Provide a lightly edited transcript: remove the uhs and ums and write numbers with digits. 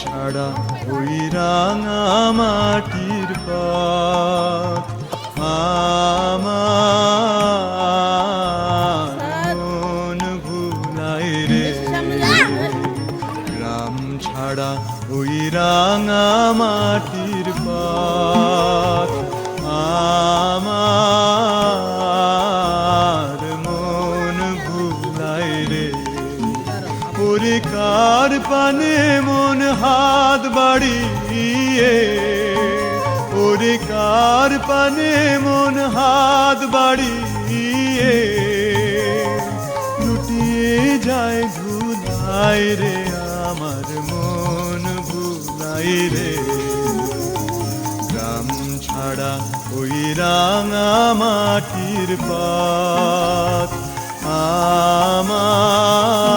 ছাড়া ওই রাঙা মাটির পথ আমার মন ভুলায় রে। গ্রাম ছাড়া ওই রাঙা মাটির পথ আমার মন ভুলায় রে। ওরে কার পানে মন হাত বাড়িয়ে, ওরে কার পানে মন হাত বাড়িয়ে লুটিয়ে যায় ধুলায় রে। আমার মন ভুলাই রে। গ্রাম ছাড়া ওই রাঙা মাটির পথ আমার